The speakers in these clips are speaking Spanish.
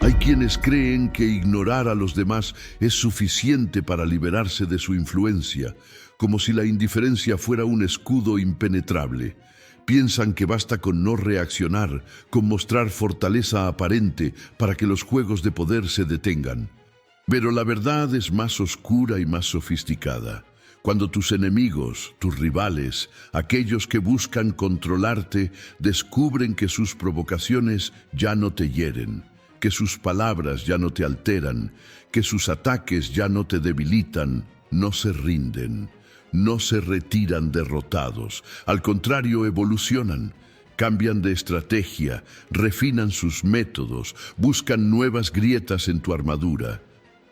Hay quienes creen que ignorar a los demás es suficiente para liberarse de su influencia, como si la indiferencia fuera un escudo impenetrable. Piensan que basta con no reaccionar, con mostrar fortaleza aparente para que los juegos de poder se detengan. Pero la verdad es más oscura y más sofisticada. Cuando tus enemigos, tus rivales, aquellos que buscan controlarte, descubren que sus provocaciones ya no te hieren, que sus palabras ya no te alteran, que sus ataques ya no te debilitan, no se rinden, no se retiran derrotados. Al contrario, evolucionan, cambian de estrategia, refinan sus métodos, buscan nuevas grietas en tu armadura.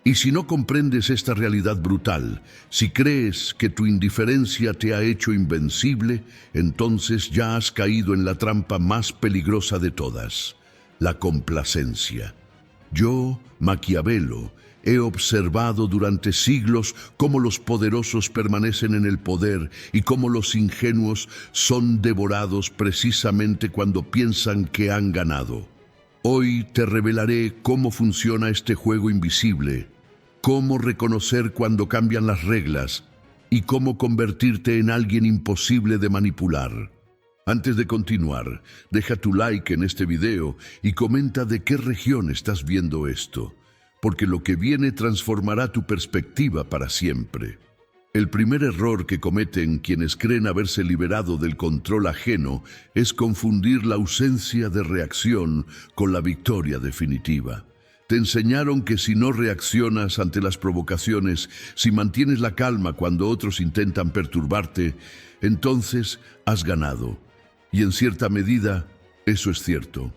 Y si no comprendes esta realidad brutal, si crees que tu indiferencia te ha hecho invencible, entonces ya has caído en la trampa más peligrosa de todas, la complacencia. Yo, Maquiavelo, he observado durante siglos cómo los poderosos permanecen en el poder y cómo los ingenuos son devorados precisamente cuando piensan que han ganado. Hoy te revelaré cómo funciona este juego invisible, cómo reconocer cuando cambian las reglas y cómo convertirte en alguien imposible de manipular. Antes de continuar, deja tu like en este video y comenta de qué región estás viendo esto, porque lo que viene transformará tu perspectiva para siempre. El primer error que cometen quienes creen haberse liberado del control ajeno es confundir la ausencia de reacción con la victoria definitiva. Te enseñaron que si no reaccionas ante las provocaciones, si mantienes la calma cuando otros intentan perturbarte, entonces has ganado. Y en cierta medida, eso es cierto.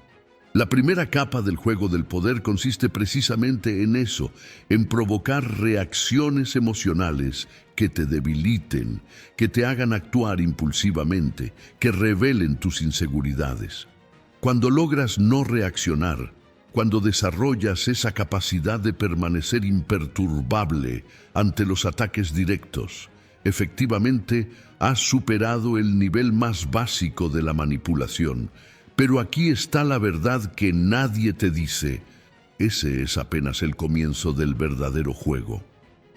La primera capa del juego del poder consiste precisamente en eso, en provocar reacciones emocionales que te debiliten, que te hagan actuar impulsivamente, que revelen tus inseguridades. Cuando logras no reaccionar, cuando desarrollas esa capacidad de permanecer imperturbable ante los ataques directos, efectivamente has superado el nivel más básico de la manipulación. Pero aquí está la verdad que nadie te dice. Ese es apenas el comienzo del verdadero juego.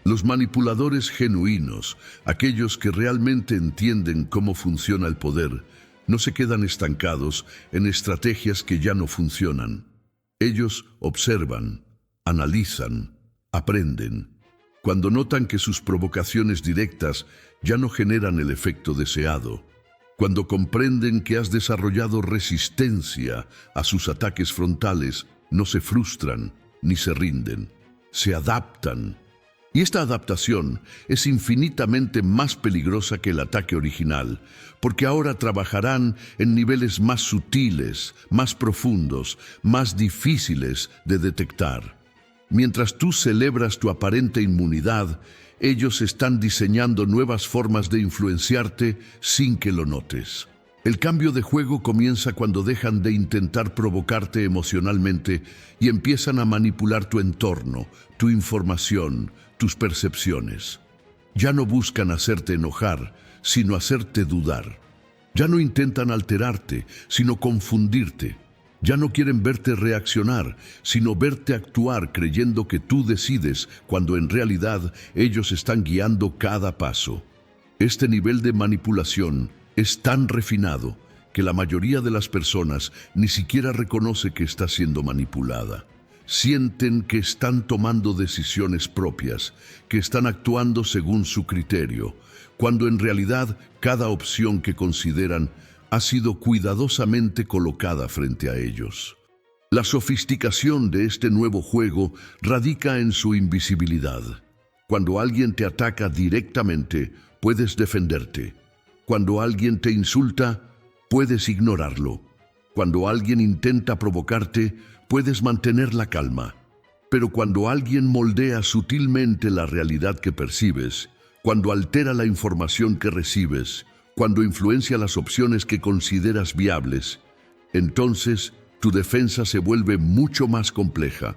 Los manipuladores genuinos, aquellos que realmente entienden cómo funciona el poder, no se quedan estancados en estrategias que ya no funcionan. Ellos observan, analizan, aprenden. Cuando notan que sus provocaciones directas ya no generan el efecto deseado, cuando comprenden que has desarrollado resistencia a sus ataques frontales, no se frustran ni se rinden, se adaptan. Y esta adaptación es infinitamente más peligrosa que el ataque original, porque ahora trabajarán en niveles más sutiles, más profundos, más difíciles de detectar. Mientras tú celebras tu aparente inmunidad, ellos están diseñando nuevas formas de influenciarte sin que lo notes. El cambio de juego comienza cuando dejan de intentar provocarte emocionalmente y empiezan a manipular tu entorno, tu información, tus percepciones. Ya no buscan hacerte enojar, sino hacerte dudar. Ya no intentan alterarte, sino confundirte. Ya no quieren verte reaccionar, sino verte actuar creyendo que tú decides, cuando en realidad ellos están guiando cada paso. Este nivel de manipulación es tan refinado que la mayoría de las personas ni siquiera reconoce que está siendo manipulada. Sienten que están tomando decisiones propias, que están actuando según su criterio, cuando en realidad cada opción que consideran ha sido cuidadosamente colocada frente a ellos. La sofisticación de este nuevo juego radica en su invisibilidad. Cuando alguien te ataca directamente, puedes defenderte. Cuando alguien te insulta, puedes ignorarlo. Cuando alguien intenta provocarte, puedes mantener la calma. Pero cuando alguien moldea sutilmente la realidad que percibes, cuando altera la información que recibes, cuando influencia las opciones que consideras viables, entonces tu defensa se vuelve mucho más compleja,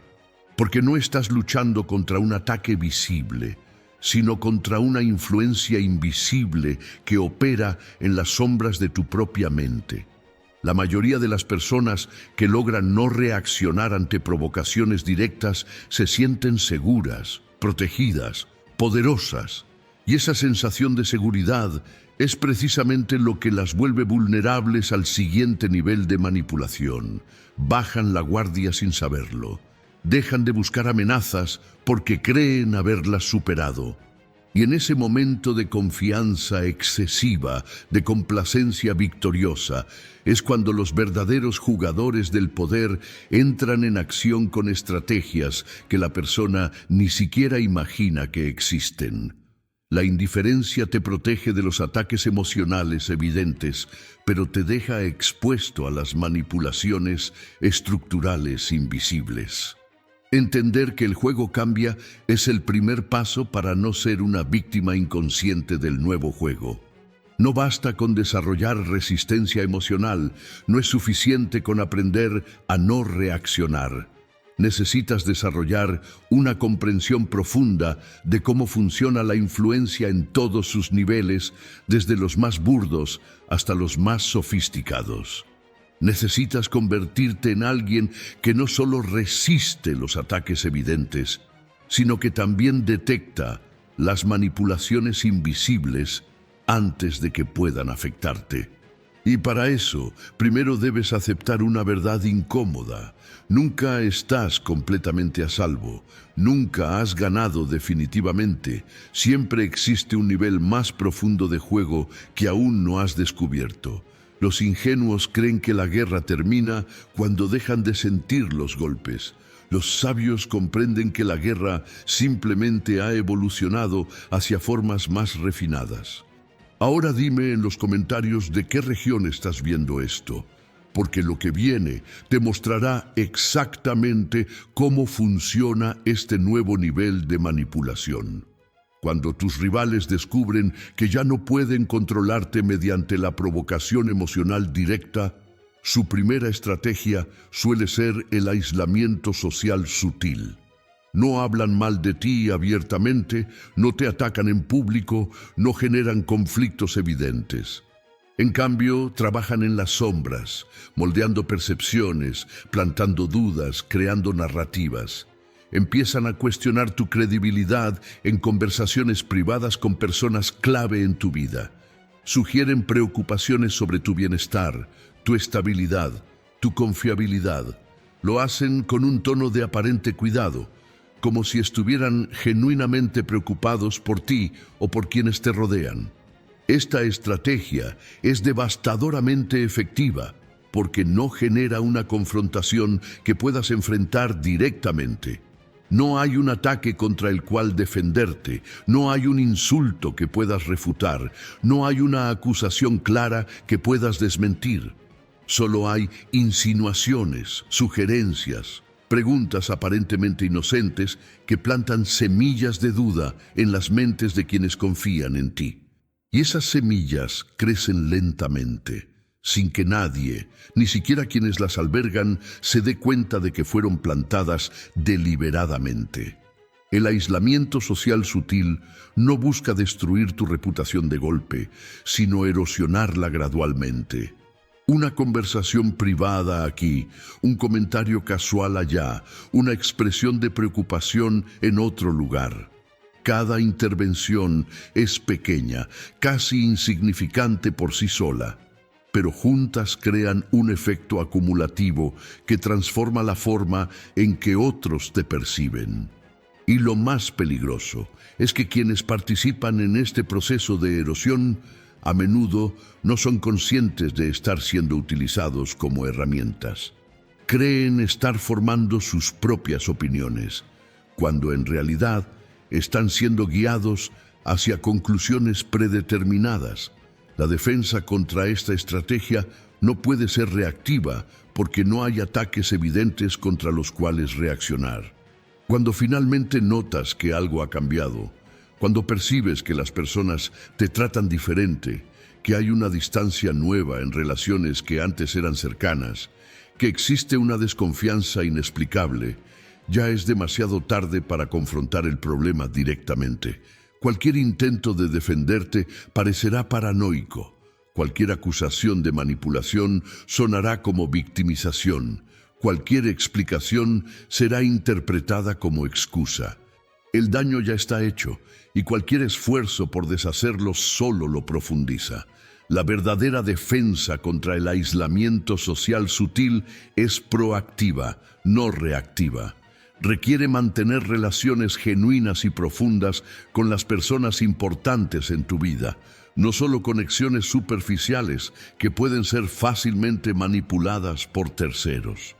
porque no estás luchando contra un ataque visible, sino contra una influencia invisible que opera en las sombras de tu propia mente. La mayoría de las personas que logran no reaccionar ante provocaciones directas se sienten seguras, protegidas, poderosas. Y esa sensación de seguridad es precisamente lo que las vuelve vulnerables al siguiente nivel de manipulación. Bajan la guardia sin saberlo. Dejan de buscar amenazas porque creen haberlas superado. Y en ese momento de confianza excesiva, de complacencia victoriosa, es cuando los verdaderos jugadores del poder entran en acción con estrategias que la persona ni siquiera imagina que existen. La indiferencia te protege de los ataques emocionales evidentes, pero te deja expuesto a las manipulaciones estructurales invisibles. Entender que el juego cambia es el primer paso para no ser una víctima inconsciente del nuevo juego. No basta con desarrollar resistencia emocional, no es suficiente con aprender a no reaccionar. Necesitas desarrollar una comprensión profunda de cómo funciona la influencia en todos sus niveles, desde los más burdos hasta los más sofisticados. Necesitas convertirte en alguien que no solo resiste los ataques evidentes, sino que también detecta las manipulaciones invisibles antes de que puedan afectarte. Y para eso, primero debes aceptar una verdad incómoda. Nunca estás completamente a salvo, nunca has ganado definitivamente. Siempre existe un nivel más profundo de juego que aún no has descubierto. Los ingenuos creen que la guerra termina cuando dejan de sentir los golpes. Los sabios comprenden que la guerra simplemente ha evolucionado hacia formas más refinadas. Ahora dime en los comentarios de qué región estás viendo esto, porque lo que viene te mostrará exactamente cómo funciona este nuevo nivel de manipulación. Cuando tus rivales descubren que ya no pueden controlarte mediante la provocación emocional directa, su primera estrategia suele ser el aislamiento social sutil. No hablan mal de ti abiertamente, no te atacan en público, no generan conflictos evidentes. En cambio, trabajan en las sombras, moldeando percepciones, plantando dudas, creando narrativas. Empiezan a cuestionar tu credibilidad en conversaciones privadas con personas clave en tu vida. Sugieren preocupaciones sobre tu bienestar, tu estabilidad, tu confiabilidad. Lo hacen con un tono de aparente cuidado, como si estuvieran genuinamente preocupados por ti o por quienes te rodean. Esta estrategia es devastadoramente efectiva porque no genera una confrontación que puedas enfrentar directamente. No hay un ataque contra el cual defenderte, no hay un insulto que puedas refutar, no hay una acusación clara que puedas desmentir. Solo hay insinuaciones, sugerencias, preguntas aparentemente inocentes que plantan semillas de duda en las mentes de quienes confían en ti. Y esas semillas crecen lentamente, sin que nadie, ni siquiera quienes las albergan, se dé cuenta de que fueron plantadas deliberadamente. El aislamiento social sutil no busca destruir tu reputación de golpe, sino erosionarla gradualmente. Una conversación privada aquí, un comentario casual allá, una expresión de preocupación en otro lugar. Cada intervención es pequeña, casi insignificante por sí sola, pero juntas crean un efecto acumulativo que transforma la forma en que otros te perciben. Y lo más peligroso es que quienes participan en este proceso de erosión a menudo no son conscientes de estar siendo utilizados como herramientas. Creen estar formando sus propias opiniones, cuando en realidad están siendo guiados hacia conclusiones predeterminadas. La defensa contra esta estrategia no puede ser reactiva porque no hay ataques evidentes contra los cuales reaccionar. Cuando finalmente notas que algo ha cambiado, cuando percibes que las personas te tratan diferente, que hay una distancia nueva en relaciones que antes eran cercanas, que existe una desconfianza inexplicable, ya es demasiado tarde para confrontar el problema directamente. Cualquier intento de defenderte parecerá paranoico, Cualquier acusación de manipulación sonará como victimización. Cualquier explicación será interpretada como excusa. El daño ya está hecho y cualquier esfuerzo por deshacerlo solo lo profundiza. La verdadera defensa contra el aislamiento social sutil es proactiva, no reactiva. Requiere mantener relaciones genuinas y profundas con las personas importantes en tu vida, no solo conexiones superficiales que pueden ser fácilmente manipuladas por terceros.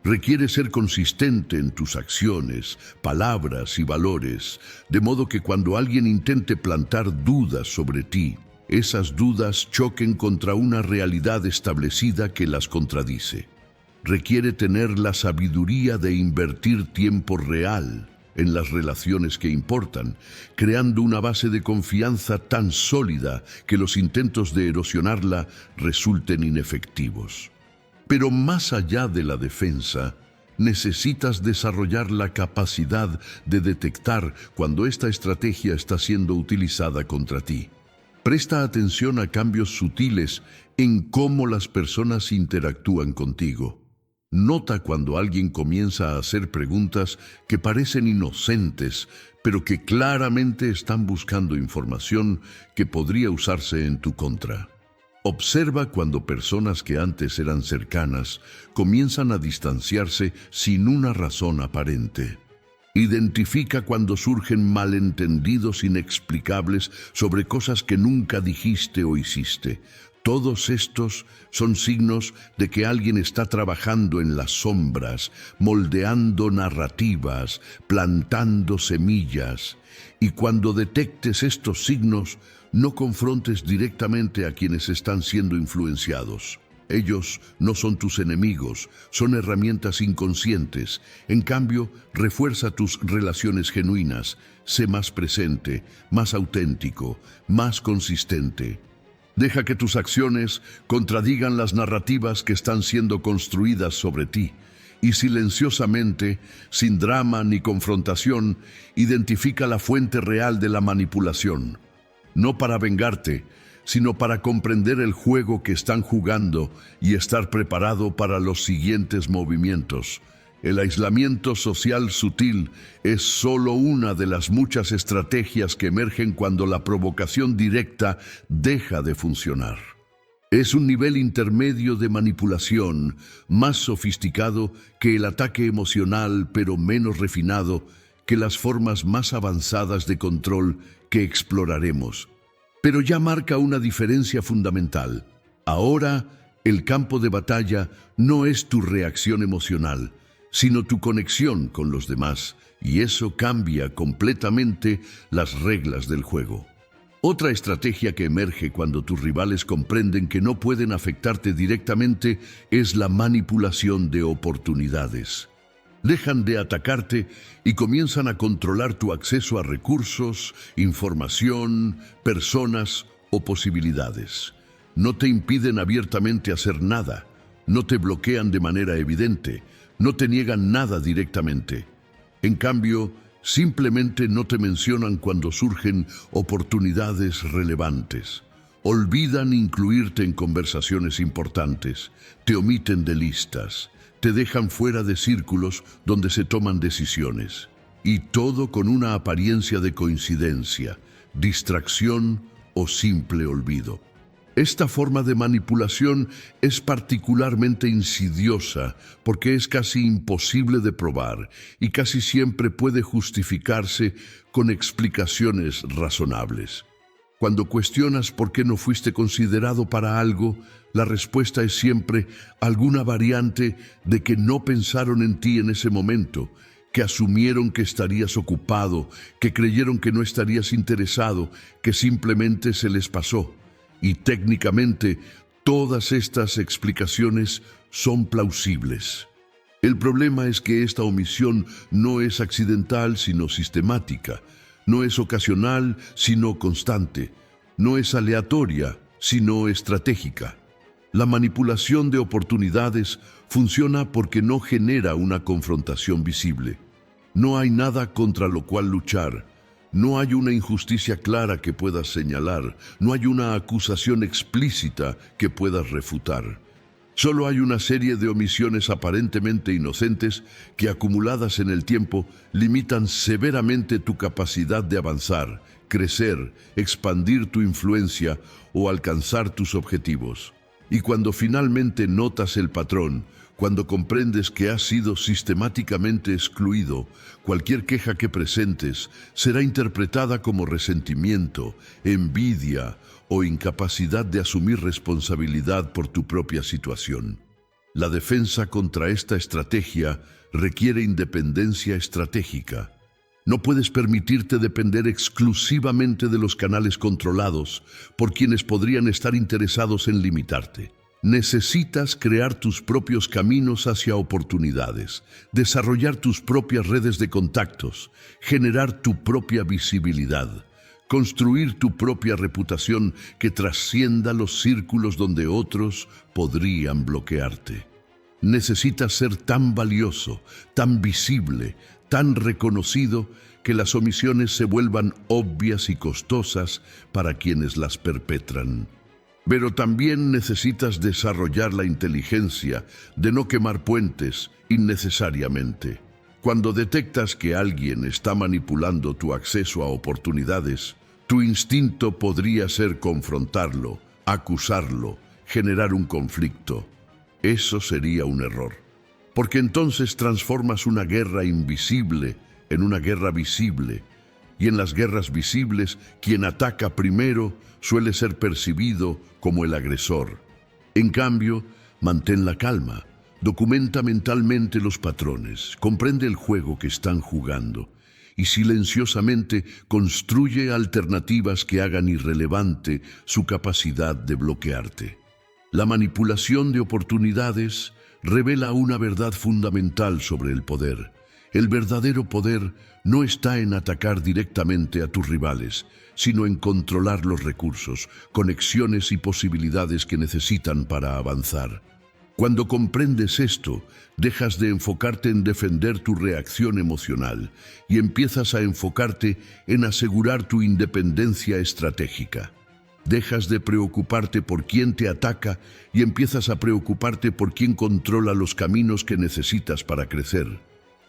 Requiere ser consistente en tus acciones, palabras y valores, de modo que cuando alguien intente plantar dudas sobre ti, esas dudas choquen contra una realidad establecida que las contradice. Requiere tener la sabiduría de invertir tiempo real en las relaciones que importan, creando una base de confianza tan sólida que los intentos de erosionarla resulten inefectivos. Pero más allá de la defensa, necesitas desarrollar la capacidad de detectar cuando esta estrategia está siendo utilizada contra ti. Presta atención a cambios sutiles en cómo las personas interactúan contigo. Nota cuando alguien comienza a hacer preguntas que parecen inocentes, pero que claramente están buscando información que podría usarse en tu contra. Observa cuando personas que antes eran cercanas comienzan a distanciarse sin una razón aparente. Identifica cuando surgen malentendidos inexplicables sobre cosas que nunca dijiste o hiciste. Todos estos son signos de que alguien está trabajando en las sombras, moldeando narrativas, plantando semillas. Y cuando detectes estos signos, no confrontes directamente a quienes están siendo influenciados. Ellos no son tus enemigos, son herramientas inconscientes. En cambio, refuerza tus relaciones genuinas. Sé más presente, más auténtico, más consistente. Deja que tus acciones contradigan las narrativas que están siendo construidas sobre ti. Y silenciosamente, sin drama ni confrontación, identifica la fuente real de la manipulación. No para vengarte, sino para comprender el juego que están jugando y estar preparado para los siguientes movimientos. El aislamiento social sutil es solo una de las muchas estrategias que emergen cuando la provocación directa deja de funcionar. Es un nivel intermedio de manipulación, más sofisticado que el ataque emocional, pero menos refinado que las formas más avanzadas de control que exploraremos. Pero ya marca una diferencia fundamental. Ahora, el campo de batalla no es tu reacción emocional, sino tu conexión con los demás, y eso cambia completamente las reglas del juego. Otra estrategia que emerge cuando tus rivales comprenden que no pueden afectarte directamente es la manipulación de oportunidades. Dejan de atacarte y comienzan a controlar tu acceso a recursos, información, personas o posibilidades. No te impiden abiertamente hacer nada, no te bloquean de manera evidente, no te niegan nada directamente. En cambio, simplemente no te mencionan cuando surgen oportunidades relevantes. Olvidan incluirte en conversaciones importantes, te omiten de listas, te dejan fuera de círculos donde se toman decisiones. Y todo con una apariencia de coincidencia, distracción o simple olvido. Esta forma de manipulación es particularmente insidiosa porque es casi imposible de probar y casi siempre puede justificarse con explicaciones razonables. Cuando cuestionas por qué no fuiste considerado para algo, la respuesta es siempre alguna variante de que no pensaron en ti en ese momento, que asumieron que estarías ocupado, que creyeron que no estarías interesado, que simplemente se les pasó. Y técnicamente, todas estas explicaciones son plausibles. El problema es que esta omisión no es accidental, sino sistemática. No es ocasional, sino constante. No es aleatoria, sino estratégica. La manipulación de oportunidades funciona porque no genera una confrontación visible. No hay nada contra lo cual luchar, No hay una injusticia clara que puedas señalar, no hay una acusación explícita que puedas refutar. Solo hay una serie de omisiones aparentemente inocentes que, acumuladas en el tiempo, limitan severamente tu capacidad de avanzar, crecer, expandir tu influencia o alcanzar tus objetivos. Y cuando finalmente notas el patrón, cuando comprendes que has sido sistemáticamente excluido, cualquier queja que presentes será interpretada como resentimiento, envidia o incapacidad de asumir responsabilidad por tu propia situación. La defensa contra esta estrategia requiere independencia estratégica. No puedes permitirte depender exclusivamente de los canales controlados por quienes podrían estar interesados en limitarte. Necesitas crear tus propios caminos hacia oportunidades, desarrollar tus propias redes de contactos, generar tu propia visibilidad, construir tu propia reputación que trascienda los círculos donde otros podrían bloquearte. Necesitas ser tan valioso, tan visible, tan reconocido que las omisiones se vuelvan obvias y costosas para quienes las perpetran. Pero también necesitas desarrollar la inteligencia de no quemar puentes innecesariamente. Cuando detectas que alguien está manipulando tu acceso a oportunidades, tu instinto podría ser confrontarlo, acusarlo, generar un conflicto. Eso sería un error, porque entonces transformas una guerra invisible en una guerra visible, y en las guerras visibles, quien ataca primero suele ser percibido como el agresor. En cambio, mantén la calma, documenta mentalmente los patrones, comprende el juego que están jugando y silenciosamente construye alternativas que hagan irrelevante su capacidad de bloquearte. La manipulación de oportunidades revela una verdad fundamental sobre el poder. El verdadero poder no está en atacar directamente a tus rivales, sino en controlar los recursos, conexiones y posibilidades que necesitan para avanzar. Cuando comprendes esto, dejas de enfocarte en defender tu reacción emocional y empiezas a enfocarte en asegurar tu independencia estratégica. Dejas de preocuparte por quién te ataca y empiezas a preocuparte por quién controla los caminos que necesitas para crecer.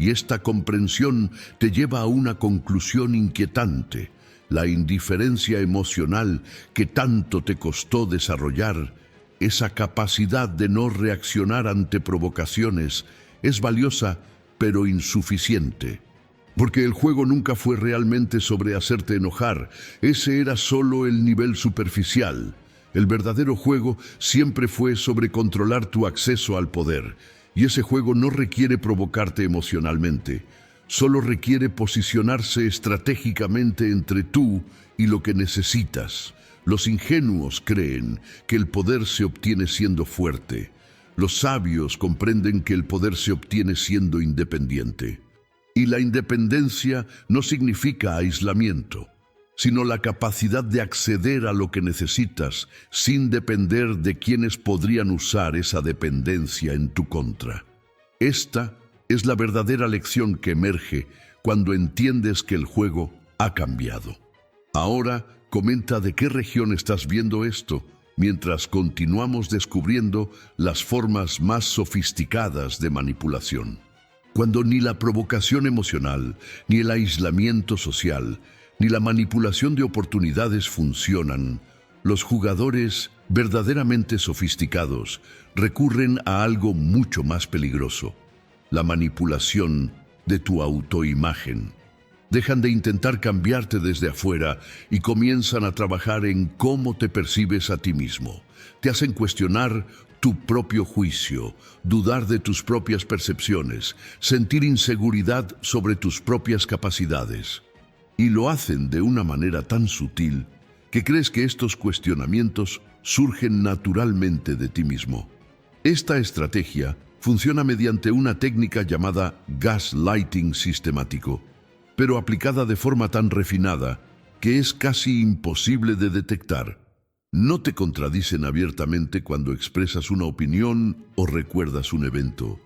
Y esta comprensión te lleva a una conclusión inquietante. La indiferencia emocional que tanto te costó desarrollar, esa capacidad de no reaccionar ante provocaciones, es valiosa pero insuficiente. Porque el juego nunca fue realmente sobre hacerte enojar, ese era solo el nivel superficial. El verdadero juego siempre fue sobre controlar tu acceso al poder. Y ese juego no requiere provocarte emocionalmente, solo requiere posicionarse estratégicamente entre tú y lo que necesitas. Los ingenuos creen que el poder se obtiene siendo fuerte. Los sabios comprenden que el poder se obtiene siendo independiente. Y la independencia no significa aislamiento, sino la capacidad de acceder a lo que necesitas sin depender de quienes podrían usar esa dependencia en tu contra. Esta es la verdadera lección que emerge cuando entiendes que el juego ha cambiado. Ahora, comenta de qué región estás viendo esto, mientras continuamos descubriendo las formas más sofisticadas de manipulación. Cuando ni la provocación emocional, ni el aislamiento social, ni la manipulación de oportunidades funcionan, los jugadores verdaderamente sofisticados recurren a algo mucho más peligroso: la manipulación de tu autoimagen. Dejan de intentar cambiarte desde afuera y comienzan a trabajar en cómo te percibes a ti mismo. Te hacen cuestionar tu propio juicio, dudar de tus propias percepciones, sentir inseguridad sobre tus propias capacidades. Y lo hacen de una manera tan sutil que crees que estos cuestionamientos surgen naturalmente de ti mismo. Esta estrategia funciona mediante una técnica llamada gaslighting sistemático, pero aplicada de forma tan refinada que es casi imposible de detectar. No te contradicen abiertamente cuando expresas una opinión o recuerdas un evento.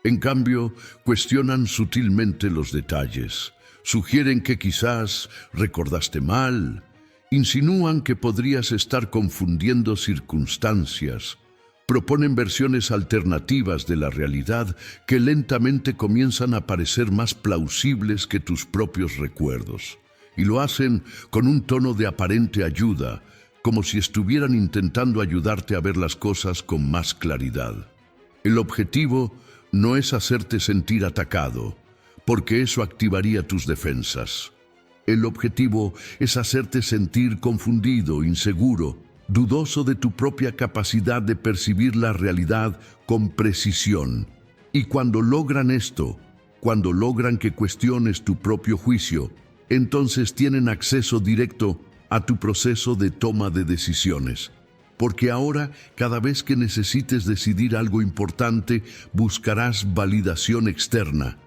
En cambio, cuestionan sutilmente los detalles, Sugieren que quizás recordaste mal. Insinúan que podrías estar confundiendo circunstancias. Proponen versiones alternativas de la realidad que lentamente comienzan a parecer más plausibles que tus propios recuerdos. Y lo hacen con un tono de aparente ayuda, como si estuvieran intentando ayudarte a ver las cosas con más claridad. El objetivo no es hacerte sentir atacado, porque eso activaría tus defensas. El objetivo es hacerte sentir confundido, inseguro, dudoso de tu propia capacidad de percibir la realidad con precisión. Y cuando logran esto, cuando logran que cuestiones tu propio juicio, entonces tienen acceso directo a tu proceso de toma de decisiones. Porque ahora, cada vez que necesites decidir algo importante, buscarás validación externa.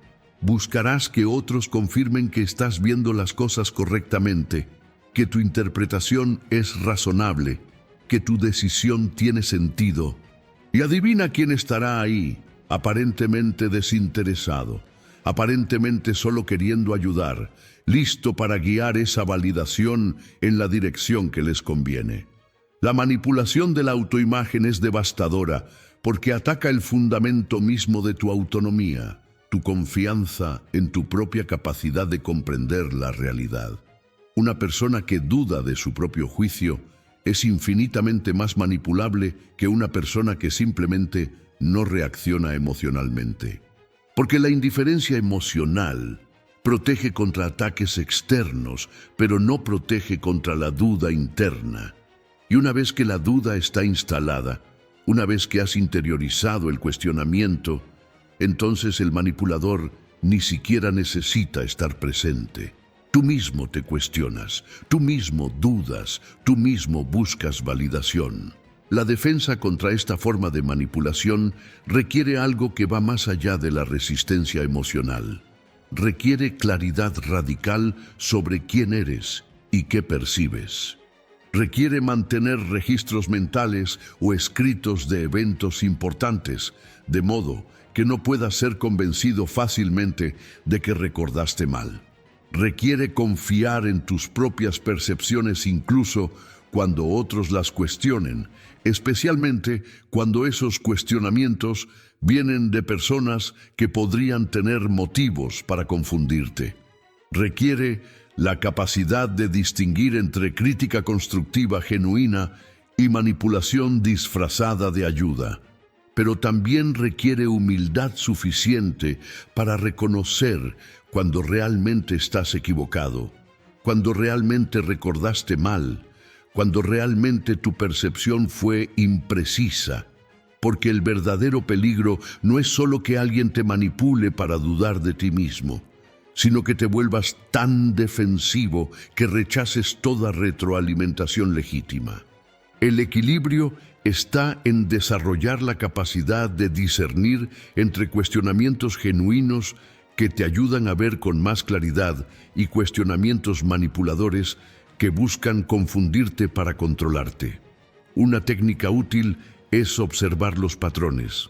Buscarás que otros confirmen que estás viendo las cosas correctamente, que tu interpretación es razonable, que tu decisión tiene sentido. Y adivina quién estará ahí, aparentemente desinteresado, aparentemente solo queriendo ayudar, listo para guiar esa validación en la dirección que les conviene. La manipulación de la autoimagen es devastadora porque ataca el fundamento mismo de tu autonomía, tu confianza en tu propia capacidad de comprender la realidad. Una persona que duda de su propio juicio es infinitamente más manipulable que una persona que simplemente no reacciona emocionalmente. Porque la indiferencia emocional protege contra ataques externos, pero no protege contra la duda interna. Y una vez que la duda está instalada, una vez que has interiorizado el cuestionamiento, entonces el manipulador ni siquiera necesita estar presente. Tú mismo te cuestionas, tú mismo dudas, tú mismo buscas validación. La defensa contra esta forma de manipulación requiere algo que va más allá de la resistencia emocional. Requiere claridad radical sobre quién eres y qué percibes. Requiere mantener registros mentales o escritos de eventos importantes, de modo que no puedas ser convencido fácilmente de que recordaste mal. Requiere confiar en tus propias percepciones incluso cuando otros las cuestionen, especialmente cuando esos cuestionamientos vienen de personas que podrían tener motivos para confundirte. Requiere la capacidad de distinguir entre crítica constructiva genuina y manipulación disfrazada de ayuda. Pero también requiere humildad suficiente para reconocer cuando realmente estás equivocado, cuando realmente recordaste mal, cuando realmente tu percepción fue imprecisa. Porque el verdadero peligro no es solo que alguien te manipule para dudar de ti mismo, sino que te vuelvas tan defensivo que rechaces toda retroalimentación legítima. El equilibrio está en desarrollar la capacidad de discernir entre cuestionamientos genuinos que te ayudan a ver con más claridad y cuestionamientos manipuladores que buscan confundirte para controlarte. Una técnica útil es observar los patrones.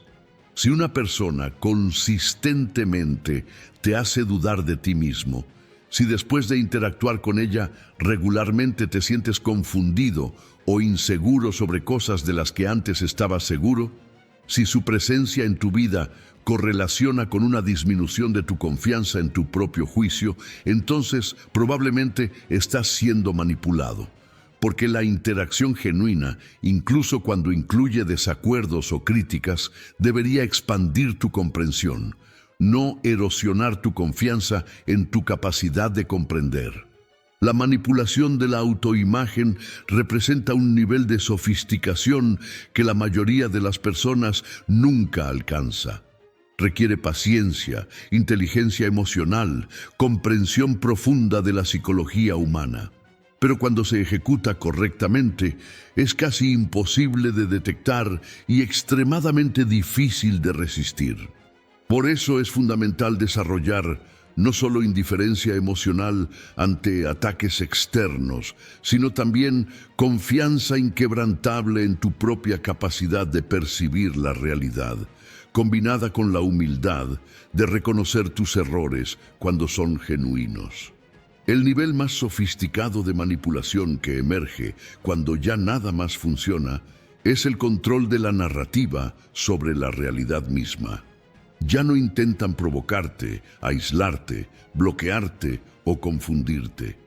Si una persona consistentemente te hace dudar de ti mismo, si después de interactuar con ella regularmente te sientes confundido o inseguro sobre cosas de las que antes estabas seguro, si su presencia en tu vida correlaciona con una disminución de tu confianza en tu propio juicio, entonces probablemente estás siendo manipulado. Porque la interacción genuina, incluso cuando incluye desacuerdos o críticas, debería expandir tu comprensión, no erosionar tu confianza en tu capacidad de comprender. La manipulación de la autoimagen representa un nivel de sofisticación que la mayoría de las personas nunca alcanza. Requiere paciencia, inteligencia emocional, comprensión profunda de la psicología humana. Pero cuando se ejecuta correctamente, es casi imposible de detectar y extremadamente difícil de resistir. Por eso es fundamental desarrollar no solo indiferencia emocional ante ataques externos, sino también confianza inquebrantable en tu propia capacidad de percibir la realidad, combinada con la humildad de reconocer tus errores cuando son genuinos. El nivel más sofisticado de manipulación que emerge cuando ya nada más funciona es el control de la narrativa sobre la realidad misma. Ya no intentan provocarte, aislarte, bloquearte o confundirte.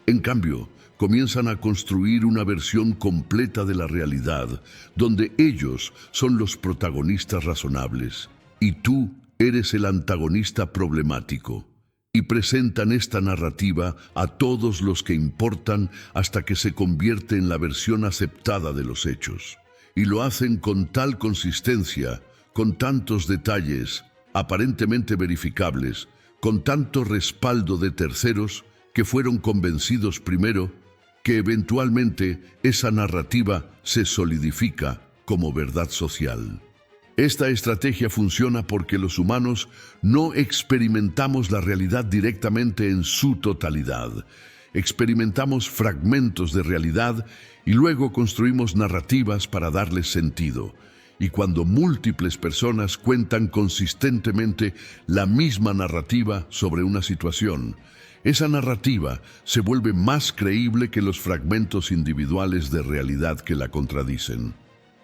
En cambio, comienzan a construir una versión completa de la realidad, donde ellos son los protagonistas razonables y tú eres el antagonista problemático. Y presentan esta narrativa a todos los que importan hasta que se convierte en la versión aceptada de los hechos. Y lo hacen con tal consistencia, con tantos detalles, aparentemente verificables, con tanto respaldo de terceros que fueron convencidos primero, que eventualmente esa narrativa se solidifica como verdad social. Esta estrategia funciona porque los humanos no experimentamos la realidad directamente en su totalidad. Experimentamos fragmentos de realidad y luego construimos narrativas para darles sentido. Y cuando múltiples personas cuentan consistentemente la misma narrativa sobre una situación, esa narrativa se vuelve más creíble que los fragmentos individuales de realidad que la contradicen.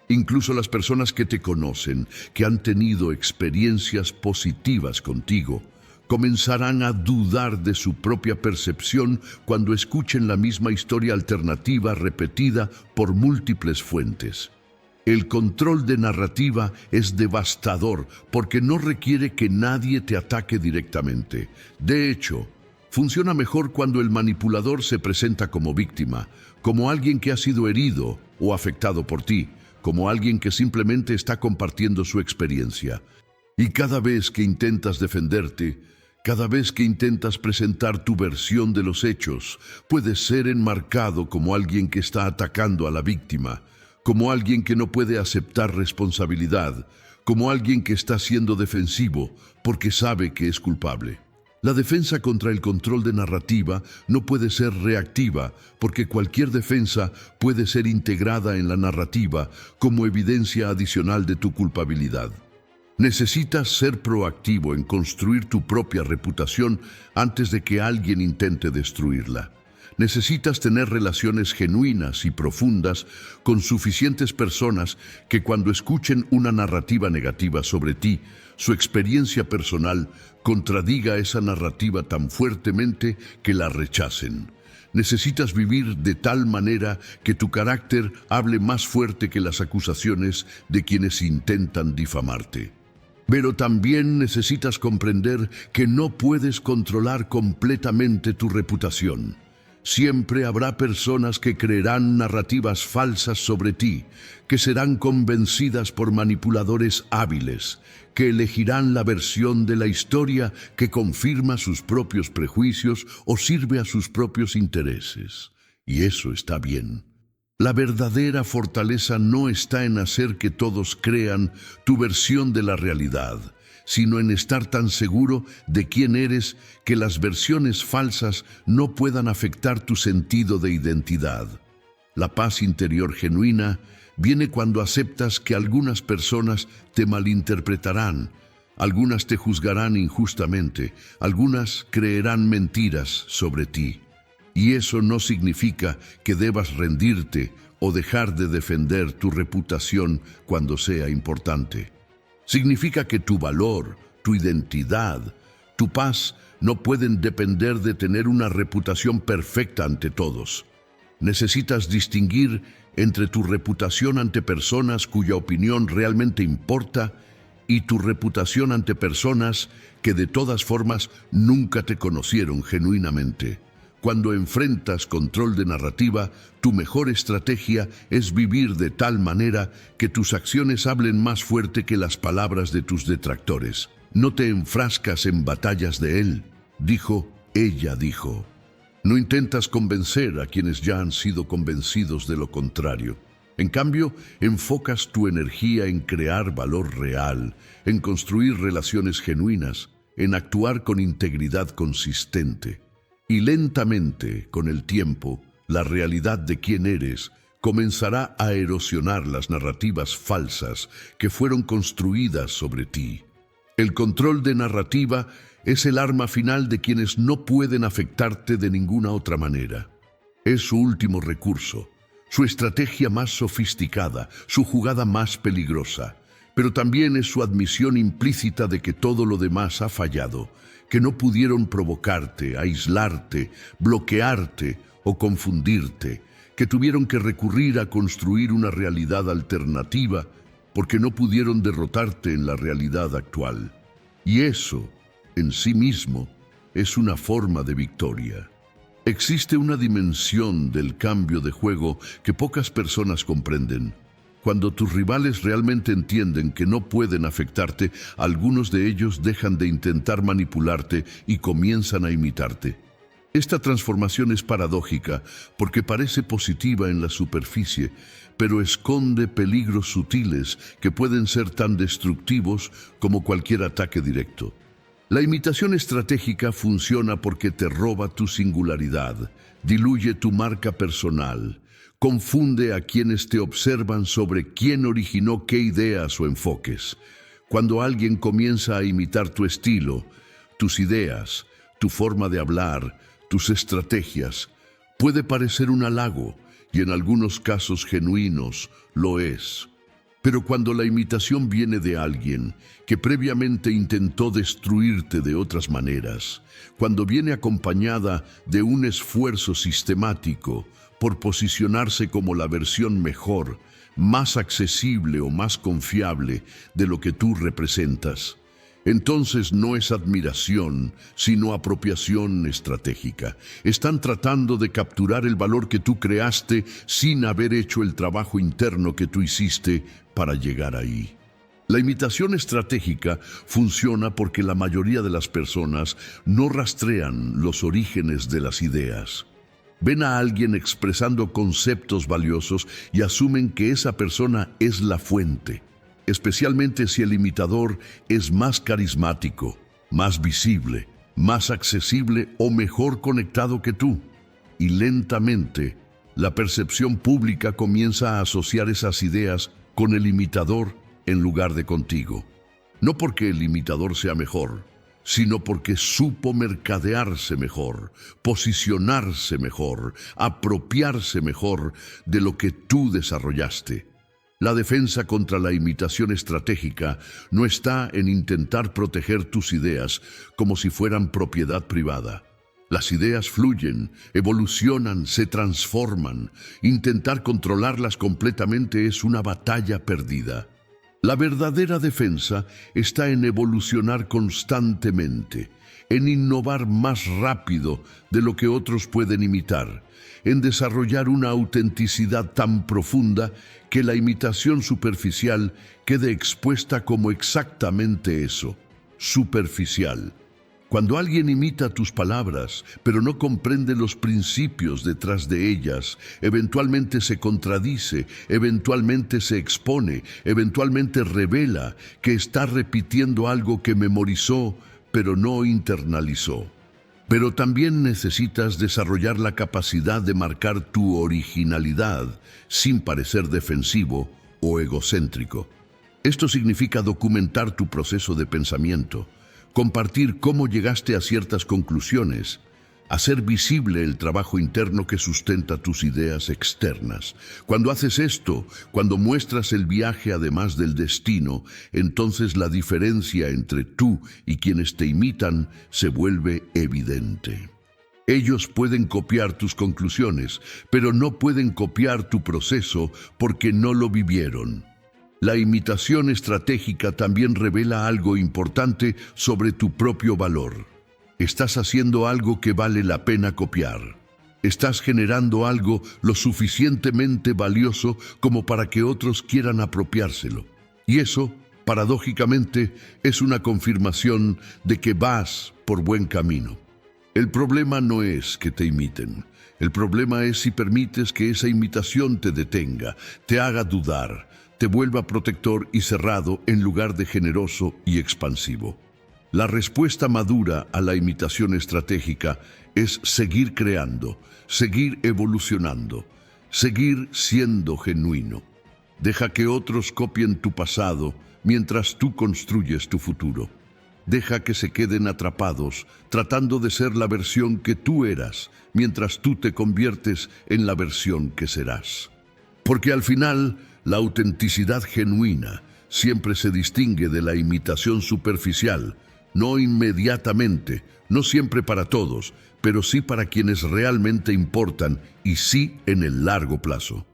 Incluso las personas que te conocen, que han tenido experiencias positivas contigo, comenzarán a dudar de su propia percepción cuando escuchen la misma historia alternativa repetida por múltiples fuentes. El control de narrativa es devastador porque no requiere que nadie te ataque directamente. De hecho, funciona mejor cuando el manipulador se presenta como víctima, como alguien que ha sido herido o afectado por ti, como alguien que simplemente está compartiendo su experiencia. Y cada vez que intentas defenderte, cada vez que intentas presentar tu versión de los hechos, puedes ser enmarcado como alguien que está atacando a la víctima, como alguien que no puede aceptar responsabilidad, como alguien que está siendo defensivo porque sabe que es culpable. La defensa contra el control de narrativa no puede ser reactiva, porque cualquier defensa puede ser integrada en la narrativa como evidencia adicional de tu culpabilidad. Necesitas ser proactivo en construir tu propia reputación antes de que alguien intente destruirla. Necesitas tener relaciones genuinas y profundas con suficientes personas que cuando escuchen una narrativa negativa sobre ti, su experiencia personal contradiga esa narrativa tan fuertemente que la rechacen. Necesitas vivir de tal manera que tu carácter hable más fuerte que las acusaciones de quienes intentan difamarte. Pero también necesitas comprender que no puedes controlar completamente tu reputación. Siempre habrá personas que creerán narrativas falsas sobre ti, que serán convencidas por manipuladores hábiles, que elegirán la versión de la historia que confirma sus propios prejuicios o sirve a sus propios intereses. Y eso está bien. La verdadera fortaleza no está en hacer que todos crean tu versión de la realidad, sino en estar tan seguro de quién eres que las versiones falsas no puedan afectar tu sentido de identidad. La paz interior genuina viene cuando aceptas que algunas personas te malinterpretarán, algunas te juzgarán injustamente, algunas creerán mentiras sobre ti. Y eso no significa que debas rendirte o dejar de defender tu reputación cuando sea importante. Significa que tu valor, tu identidad, tu paz no pueden depender de tener una reputación perfecta ante todos. Necesitas distinguir entre tu reputación ante personas cuya opinión realmente importa y tu reputación ante personas que de todas formas nunca te conocieron genuinamente. Cuando enfrentas control de narrativa, tu mejor estrategia es vivir de tal manera que tus acciones hablen más fuerte que las palabras de tus detractores. No te enfrascas en batallas de él, dijo, ella dijo. No intentas convencer a quienes ya han sido convencidos de lo contrario. En cambio, enfocas tu energía en crear valor real, en construir relaciones genuinas, en actuar con integridad consistente. Y lentamente, con el tiempo, la realidad de quién eres comenzará a erosionar las narrativas falsas que fueron construidas sobre ti. El control de narrativa es el arma final de quienes no pueden afectarte de ninguna otra manera. Es su último recurso, su estrategia más sofisticada, su jugada más peligrosa, pero también es su admisión implícita de que todo lo demás ha fallado, que no pudieron provocarte, aislarte, bloquearte o confundirte, que tuvieron que recurrir a construir una realidad alternativa porque no pudieron derrotarte en la realidad actual. Y eso, en sí mismo, es una forma de victoria. Existe una dimensión del cambio de juego que pocas personas comprenden. Cuando tus rivales realmente entienden que no pueden afectarte, algunos de ellos dejan de intentar manipularte y comienzan a imitarte. Esta transformación es paradójica porque parece positiva en la superficie, pero esconde peligros sutiles que pueden ser tan destructivos como cualquier ataque directo. La imitación estratégica funciona porque te roba tu singularidad, diluye tu marca personal, confunde a quienes te observan sobre quién originó qué ideas o enfoques. Cuando alguien comienza a imitar tu estilo, tus ideas, tu forma de hablar, tus estrategias, puede parecer un halago, y en algunos casos genuinos lo es. Pero cuando la imitación viene de alguien que previamente intentó destruirte de otras maneras, cuando viene acompañada de un esfuerzo sistemático por posicionarse como la versión mejor, más accesible o más confiable de lo que tú representas, entonces no es admiración, sino apropiación estratégica. Están tratando de capturar el valor que tú creaste sin haber hecho el trabajo interno que tú hiciste para llegar ahí. La imitación estratégica funciona porque la mayoría de las personas no rastrean los orígenes de las ideas. Ven a alguien expresando conceptos valiosos y asumen que esa persona es la fuente, especialmente si el imitador es más carismático, más visible, más accesible o mejor conectado que tú. Y lentamente, la percepción pública comienza a asociar esas ideas con el imitador en lugar de contigo. No porque el imitador sea mejor, sino porque supo mercadearse mejor, posicionarse mejor, apropiarse mejor de lo que tú desarrollaste. La defensa contra la imitación estratégica no está en intentar proteger tus ideas como si fueran propiedad privada. Las ideas fluyen, evolucionan, se transforman. Intentar controlarlas completamente es una batalla perdida. La verdadera defensa está en evolucionar constantemente, en innovar más rápido de lo que otros pueden imitar, en desarrollar una autenticidad tan profunda que la imitación superficial quede expuesta como exactamente eso, superficial. Cuando alguien imita tus palabras, pero no comprende los principios detrás de ellas, eventualmente se contradice, eventualmente se expone, eventualmente revela que está repitiendo algo que memorizó, pero no internalizó. Pero también necesitas desarrollar la capacidad de marcar tu originalidad sin parecer defensivo o egocéntrico. Esto significa documentar tu proceso de pensamiento, compartir cómo llegaste a ciertas conclusiones, hacer visible el trabajo interno que sustenta tus ideas externas. Cuando haces esto, cuando muestras el viaje además del destino, entonces la diferencia entre tú y quienes te imitan se vuelve evidente. Ellos pueden copiar tus conclusiones, pero no pueden copiar tu proceso porque no lo vivieron. La imitación estratégica también revela algo importante sobre tu propio valor. Estás haciendo algo que vale la pena copiar. Estás generando algo lo suficientemente valioso como para que otros quieran apropiárselo. Y eso, paradójicamente, es una confirmación de que vas por buen camino. El problema no es que te imiten. El problema es si permites que esa imitación te detenga, te haga dudar, te vuelva protector y cerrado en lugar de generoso y expansivo. La respuesta madura a la imitación estratégica es seguir creando, seguir evolucionando, Seguir siendo genuino. Deja que otros copien tu pasado mientras tú construyes tu futuro. Deja que se queden atrapados tratando de ser la versión que tú eras, mientras tú te conviertes en la versión que serás. Porque al final, la autenticidad genuina siempre se distingue de la imitación superficial, no inmediatamente, no siempre para todos, pero sí para quienes realmente importan y sí en el largo plazo.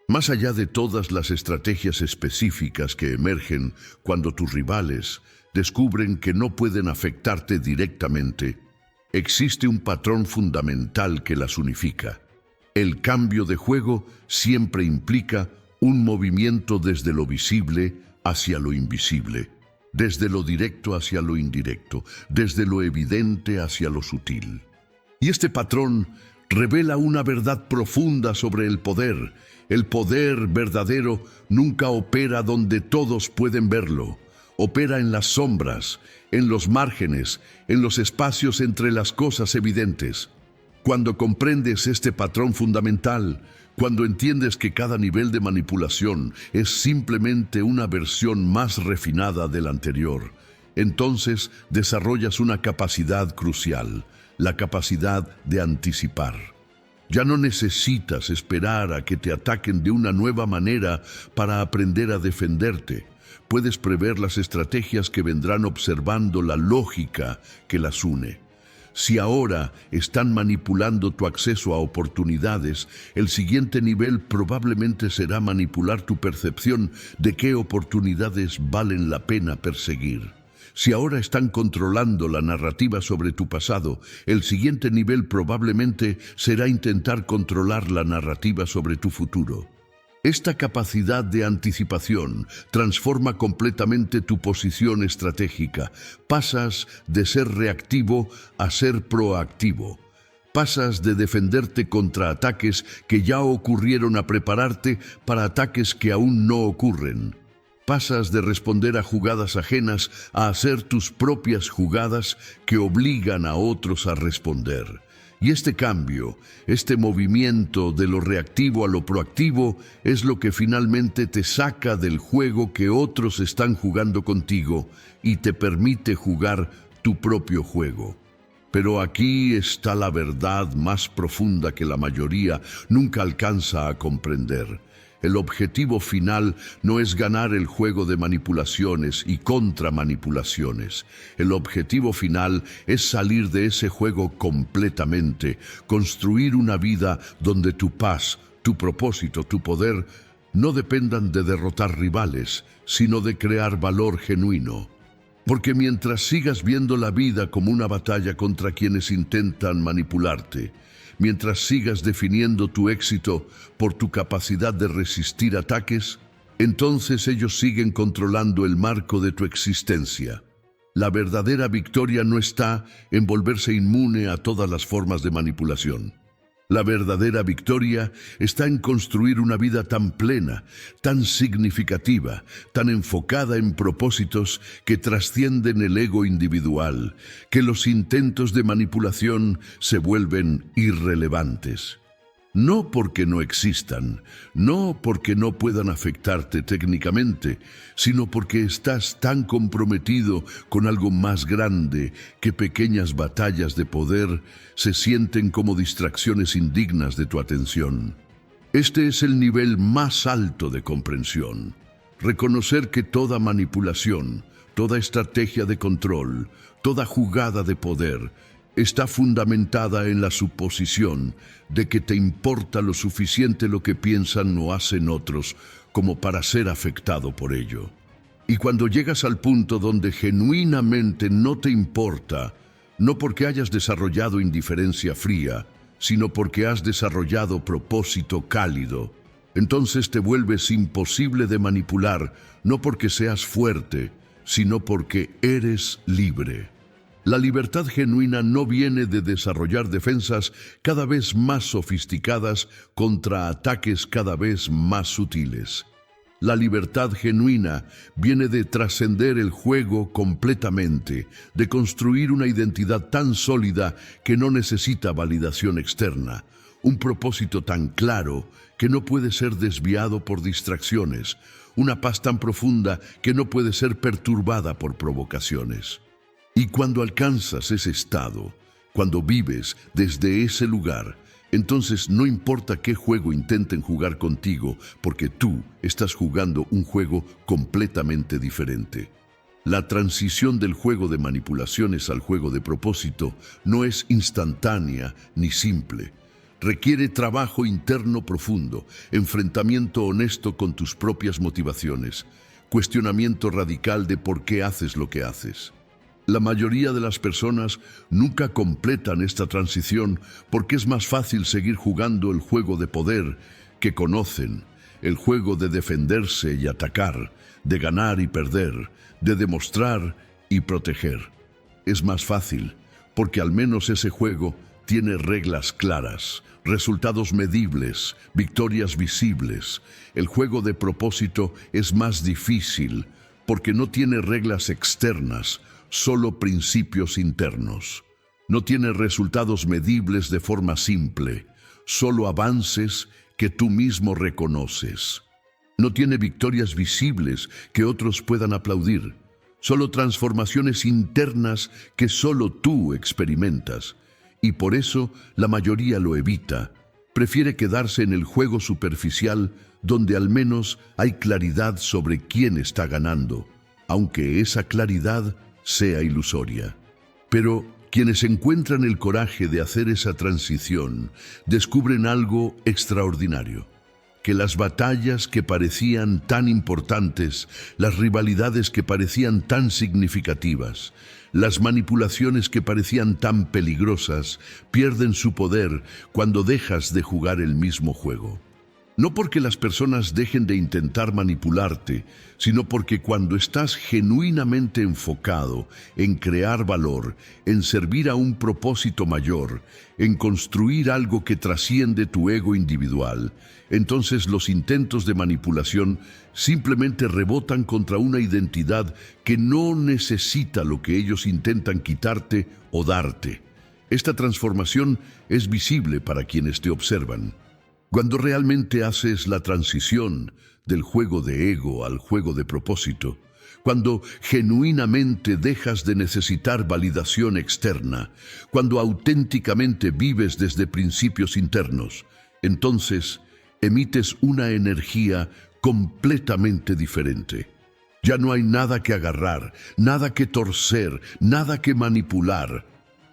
Más allá de todas las estrategias específicas que emergen cuando tus rivales descubren que no pueden afectarte directamente, existe un patrón fundamental que las unifica. El cambio de juego siempre implica un movimiento desde lo visible hacia lo invisible, desde lo directo hacia lo indirecto, desde lo evidente hacia lo sutil. Y este patrón revela una verdad profunda sobre el poder. El poder verdadero nunca opera donde todos pueden verlo. Opera en las sombras, en los márgenes, en los espacios entre las cosas evidentes. Cuando comprendes este patrón fundamental, cuando entiendes que cada nivel de manipulación es simplemente una versión más refinada del anterior, entonces desarrollas una capacidad crucial, la capacidad de anticipar. Ya no necesitas esperar a que te ataquen de una nueva manera para aprender a defenderte. Puedes prever las estrategias que vendrán observando la lógica que las une. Si ahora están manipulando tu acceso a oportunidades, el siguiente nivel probablemente será manipular tu percepción de qué oportunidades valen la pena perseguir. Si ahora están controlando la narrativa sobre tu pasado, el siguiente nivel probablemente será intentar controlar la narrativa sobre tu futuro. Esta capacidad de anticipación transforma completamente tu posición estratégica. Pasas de ser reactivo a ser proactivo. Pasas de defenderte contra ataques que ya ocurrieron a prepararte para ataques que aún no ocurren. Pasas de responder a jugadas ajenas a hacer tus propias jugadas que obligan a otros a responder. Y este cambio, este movimiento de lo reactivo a lo proactivo, es lo que finalmente te saca del juego que otros están jugando contigo y te permite jugar tu propio juego. Pero aquí está la verdad más profunda que la mayoría nunca alcanza a comprender. El objetivo final no es ganar el juego de manipulaciones y contramanipulaciones. El objetivo final es salir de ese juego completamente, construir una vida donde tu paz, tu propósito, tu poder no dependan de derrotar rivales, sino de crear valor genuino. Porque mientras sigas viendo la vida como una batalla contra quienes intentan manipularte, mientras sigas definiendo tu éxito por tu capacidad de resistir ataques, entonces ellos siguen controlando el marco de tu existencia. La verdadera victoria no está en volverse inmune a todas las formas de manipulación. La verdadera victoria está en construir una vida tan plena, tan significativa, tan enfocada en propósitos que trascienden el ego individual, que los intentos de manipulación se vuelven irrelevantes. No porque no existan, no porque no puedan afectarte técnicamente, sino porque estás tan comprometido con algo más grande que pequeñas batallas de poder se sienten como distracciones indignas de tu atención. Este es el nivel más alto de comprensión. Reconocer que toda manipulación, toda estrategia de control, toda jugada de poder está fundamentada en la suposición de que te importa lo suficiente lo que piensan o hacen otros como para ser afectado por ello. Y cuando llegas al punto donde genuinamente no te importa, no porque hayas desarrollado indiferencia fría, sino porque has desarrollado propósito cálido, entonces te vuelves imposible de manipular, no porque seas fuerte, sino porque eres libre. La libertad genuina no viene de desarrollar defensas cada vez más sofisticadas contra ataques cada vez más sutiles. La libertad genuina viene de trascender el juego completamente, de construir una identidad tan sólida que no necesita validación externa, un propósito tan claro que no puede ser desviado por distracciones, una paz tan profunda que no puede ser perturbada por provocaciones. Y cuando alcanzas ese estado, cuando vives desde ese lugar, entonces no importa qué juego intenten jugar contigo, porque tú estás jugando un juego completamente diferente. La transición del juego de manipulaciones al juego de propósito no es instantánea ni simple. Requiere trabajo interno profundo, enfrentamiento honesto con tus propias motivaciones, cuestionamiento radical de por qué haces lo que haces. La mayoría de las personas nunca completan esta transición porque es más fácil seguir jugando el juego de poder que conocen, el juego de defenderse y atacar, de ganar y perder, de demostrar y proteger. Es más fácil porque al menos ese juego tiene reglas claras, resultados medibles, victorias visibles. El juego de propósito es más difícil porque no tiene reglas externas, solo principios internos. No tiene resultados medibles de forma simple, solo avances que tú mismo reconoces. No tiene victorias visibles que otros puedan aplaudir, solo transformaciones internas que solo tú experimentas. Y por eso la mayoría lo evita. Prefiere quedarse en el juego superficial donde al menos hay claridad sobre quién está ganando, aunque esa claridad sea ilusoria. Pero quienes encuentran el coraje de hacer esa transición descubren algo extraordinario, que las batallas que parecían tan importantes, las rivalidades que parecían tan significativas, las manipulaciones que parecían tan peligrosas, pierden su poder cuando dejas de jugar el mismo juego. No porque las personas dejen de intentar manipularte, sino porque cuando estás genuinamente enfocado en crear valor, en servir a un propósito mayor, en construir algo que trasciende tu ego individual, entonces los intentos de manipulación simplemente rebotan contra una identidad que no necesita lo que ellos intentan quitarte o darte. Esta transformación es visible para quienes te observan. Cuando realmente haces la transición del juego de ego al juego de propósito, cuando genuinamente dejas de necesitar validación externa, cuando auténticamente vives desde principios internos, entonces emites una energía completamente diferente. Ya no hay nada que agarrar, nada que torcer, nada que manipular,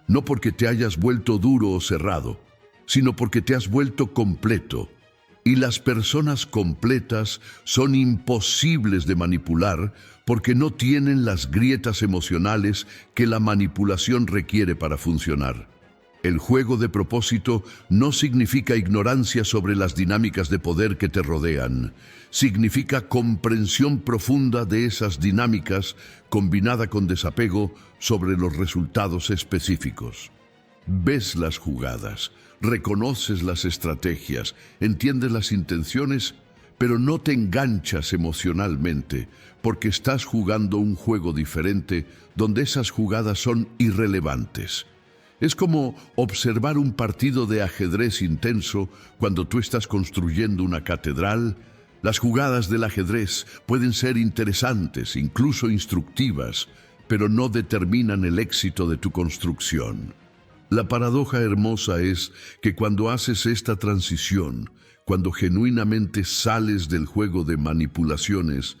no porque te hayas vuelto duro o cerrado, sino porque te has vuelto completo. Y las personas completas son imposibles de manipular porque no tienen las grietas emocionales que la manipulación requiere para funcionar. El juego de propósito no significa ignorancia sobre las dinámicas de poder que te rodean. Significa comprensión profunda de esas dinámicas combinada con desapego sobre los resultados específicos. Ves las jugadas, reconoces las estrategias, entiendes las intenciones, pero no te enganchas emocionalmente porque estás jugando un juego diferente donde esas jugadas son irrelevantes. Es como observar un partido de ajedrez intenso cuando tú estás construyendo una catedral. Las jugadas del ajedrez pueden ser interesantes, incluso instructivas, pero no determinan el éxito de tu construcción. La paradoja hermosa es que cuando haces esta transición, cuando genuinamente sales del juego de manipulaciones,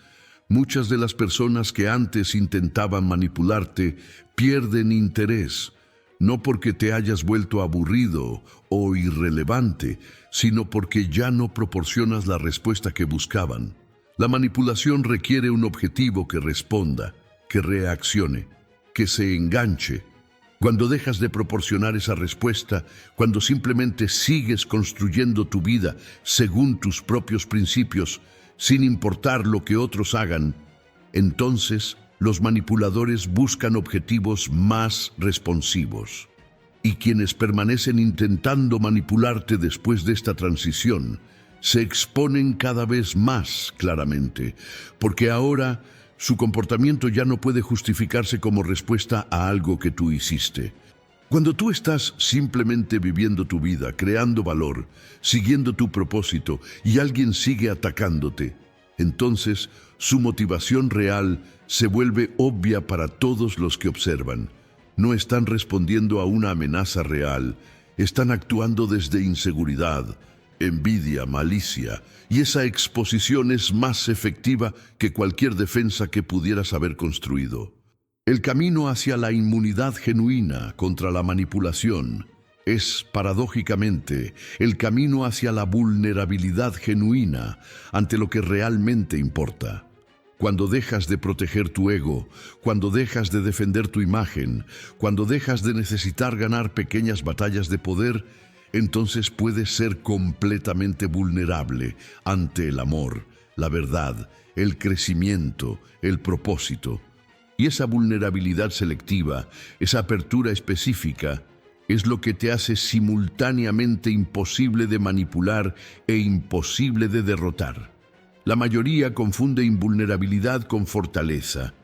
muchas de las personas que antes intentaban manipularte pierden interés, no porque te hayas vuelto aburrido o irrelevante, sino porque ya no proporcionas la respuesta que buscaban. La manipulación requiere un objetivo que responda, que reaccione, que se enganche. Cuando dejas de proporcionar esa respuesta, cuando simplemente sigues construyendo tu vida según tus propios principios, sin importar lo que otros hagan, entonces los manipuladores buscan objetivos más responsivos. Y quienes permanecen intentando manipularte después de esta transición, se exponen cada vez más claramente, porque ahora su comportamiento ya no puede justificarse como respuesta a algo que tú hiciste. Cuando tú estás simplemente viviendo tu vida, creando valor, siguiendo tu propósito y alguien sigue atacándote, entonces su motivación real se vuelve obvia para todos los que observan. No están respondiendo a una amenaza real, están actuando desde inseguridad, envidia, malicia, y esa exposición es más efectiva que cualquier defensa que pudieras haber construido. El camino hacia la inmunidad genuina contra la manipulación es, paradójicamente, el camino hacia la vulnerabilidad genuina ante lo que realmente importa. Cuando dejas de proteger tu ego, cuando dejas de defender tu imagen, cuando dejas de necesitar ganar pequeñas batallas de poder, entonces puedes ser completamente vulnerable ante el amor, la verdad, el crecimiento, el propósito. Y esa vulnerabilidad selectiva, esa apertura específica, es lo que te hace simultáneamente imposible de manipular e imposible de derrotar. La mayoría confunde invulnerabilidad con fortaleza.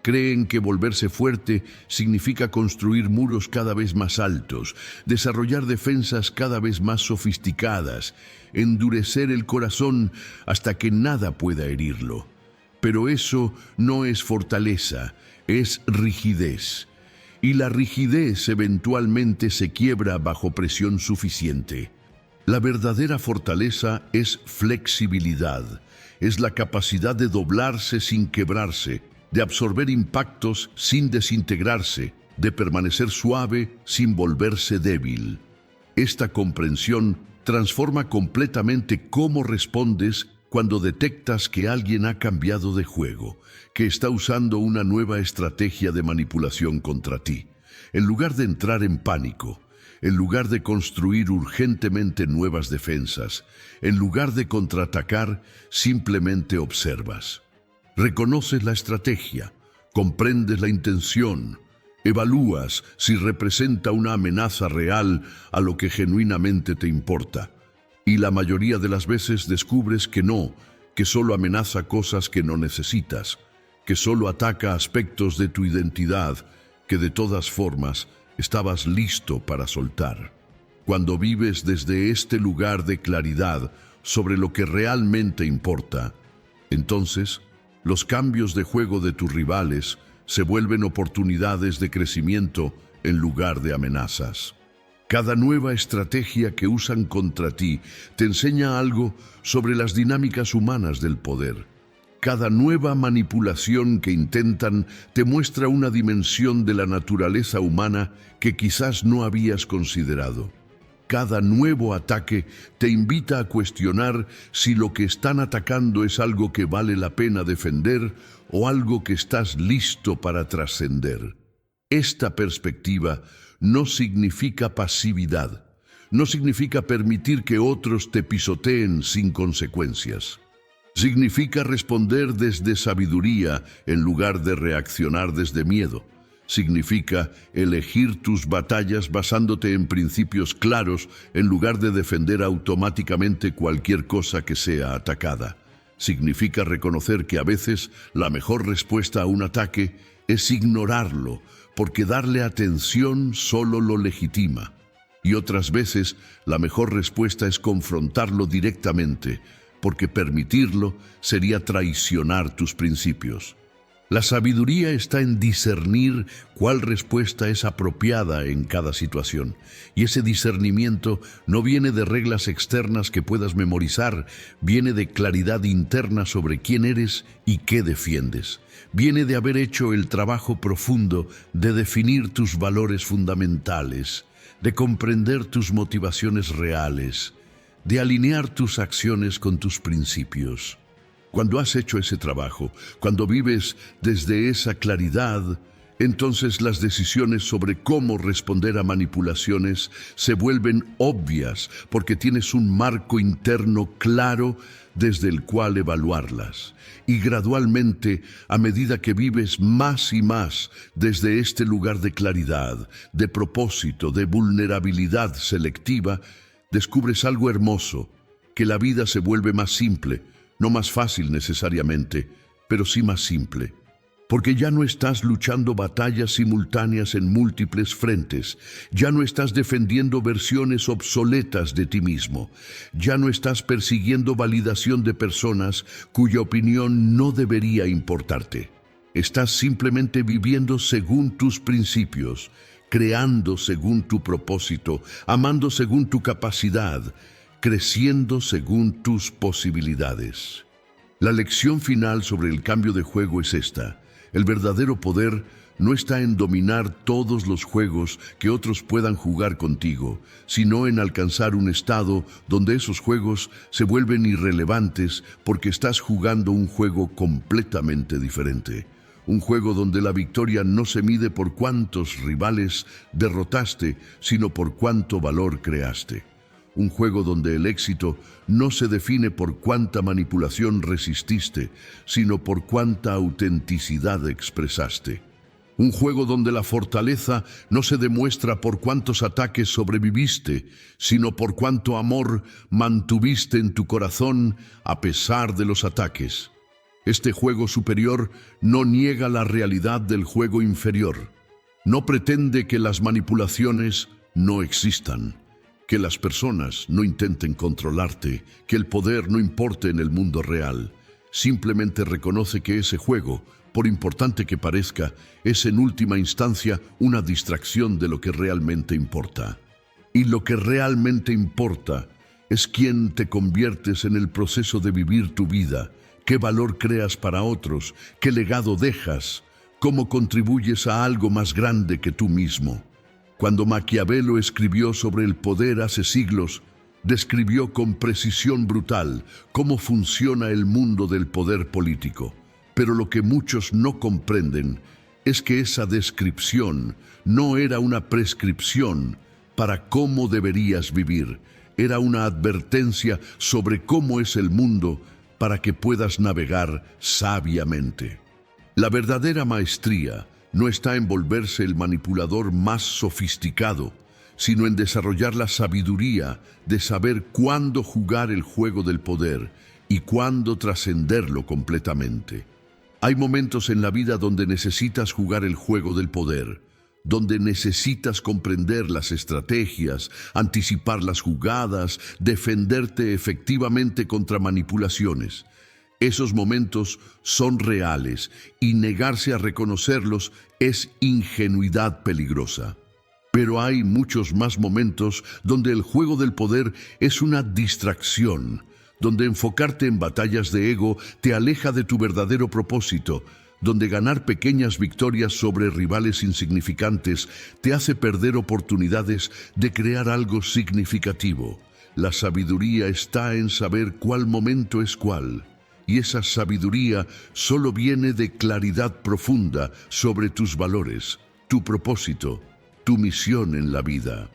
Creen que volverse fuerte significa construir muros cada vez más altos, desarrollar defensas cada vez más sofisticadas, endurecer el corazón hasta que nada pueda herirlo. Pero eso no es fortaleza, es rigidez. Y la rigidez eventualmente se quiebra bajo presión suficiente. La verdadera fortaleza es flexibilidad, es la capacidad de doblarse sin quebrarse, de absorber impactos sin desintegrarse, de permanecer suave sin volverse débil. Esta comprensión transforma completamente cómo respondes cuando detectas que alguien ha cambiado de juego, que está usando una nueva estrategia de manipulación contra ti. En lugar de entrar en pánico, en lugar de construir urgentemente nuevas defensas, en lugar de contraatacar, simplemente observas. Reconoces la estrategia, comprendes la intención, evalúas si representa una amenaza real a lo que genuinamente te importa. Y la mayoría de las veces descubres que no, que solo amenaza cosas que no necesitas, que solo ataca aspectos de tu identidad que de todas formas estabas listo para soltar. Cuando vives desde este lugar de claridad sobre lo que realmente importa, entonces los cambios de juego de tus rivales se vuelven oportunidades de crecimiento en lugar de amenazas. Cada nueva estrategia que usan contra ti te enseña algo sobre las dinámicas humanas del poder. Cada nueva manipulación que intentan te muestra una dimensión de la naturaleza humana que quizás no habías considerado. Cada nuevo ataque te invita a cuestionar si lo que están atacando es algo que vale la pena defender o algo que estás listo para trascender. Esta perspectiva no significa pasividad, no significa permitir que otros te pisoteen sin consecuencias. Significa responder desde sabiduría en lugar de reaccionar desde miedo. Significa elegir tus batallas basándote en principios claros en lugar de defender automáticamente cualquier cosa que sea atacada. Significa reconocer que a veces la mejor respuesta a un ataque es ignorarlo, porque darle atención solo lo legitima. Y otras veces la mejor respuesta es confrontarlo directamente, porque permitirlo sería traicionar tus principios. La sabiduría está en discernir cuál respuesta es apropiada en cada situación. Y ese discernimiento no viene de reglas externas que puedas memorizar, viene de claridad interna sobre quién eres y qué defiendes. Viene de haber hecho el trabajo profundo de definir tus valores fundamentales, de comprender tus motivaciones reales, de alinear tus acciones con tus principios. Cuando has hecho ese trabajo, cuando vives desde esa claridad, entonces las decisiones sobre cómo responder a manipulaciones se vuelven obvias porque tienes un marco interno claro desde el cual evaluarlas. Y gradualmente, a medida que vives más y más desde este lugar de claridad, de propósito, de vulnerabilidad selectiva, descubres algo hermoso, que la vida se vuelve más simple, no más fácil necesariamente, pero sí más simple. porque ya no estás luchando batallas simultáneas en múltiples frentes, ya no estás defendiendo versiones obsoletas de ti mismo, ya no estás persiguiendo validación de personas cuya opinión no debería importarte. Estás simplemente viviendo según tus principios, creando según tu propósito, amando según tu capacidad, creciendo según tus posibilidades. La lección final sobre el cambio de juego es esta: el verdadero poder no está en dominar todos los juegos que otros puedan jugar contigo, sino en alcanzar un estado donde esos juegos se vuelven irrelevantes porque estás jugando un juego completamente diferente. Un juego donde la victoria no se mide por cuántos rivales derrotaste, sino por cuánto valor creaste. Un juego donde el éxito no se define por cuánta manipulación resististe, sino por cuánta autenticidad expresaste. Un juego donde la fortaleza no se demuestra por cuántos ataques sobreviviste, sino por cuánto amor mantuviste en tu corazón a pesar de los ataques. Este juego superior no niega la realidad del juego inferior. No pretende que las manipulaciones no existan, que las personas no intenten controlarte, que el poder no importe en el mundo real. Simplemente reconoce que ese juego, por importante que parezca, es en última instancia una distracción de lo que realmente importa. Y lo que realmente importa es quién te conviertes en el proceso de vivir tu vida, qué valor creas para otros, qué legado dejas, cómo contribuyes a algo más grande que tú mismo. Cuando Maquiavelo escribió sobre el poder hace siglos, describió con precisión brutal cómo funciona el mundo del poder político. Pero lo que muchos no comprenden es que esa descripción no era una prescripción para cómo deberías vivir, era una advertencia sobre cómo es el mundo para que puedas navegar sabiamente. La verdadera maestría no está en volverse el manipulador más sofisticado, sino en desarrollar la sabiduría de saber cuándo jugar el juego del poder y cuándo trascenderlo completamente. Hay momentos en la vida donde necesitas jugar el juego del poder, donde necesitas comprender las estrategias, anticipar las jugadas, defenderte efectivamente contra manipulaciones. Esos momentos son reales y negarse a reconocerlos es ingenuidad peligrosa. Pero hay muchos más momentos donde el juego del poder es una distracción, donde enfocarte en batallas de ego te aleja de tu verdadero propósito, donde ganar pequeñas victorias sobre rivales insignificantes te hace perder oportunidades de crear algo significativo. La sabiduría está en saber cuál momento es cuál, y esa sabiduría solo viene de claridad profunda sobre tus valores, tu propósito, tu misión en la vida.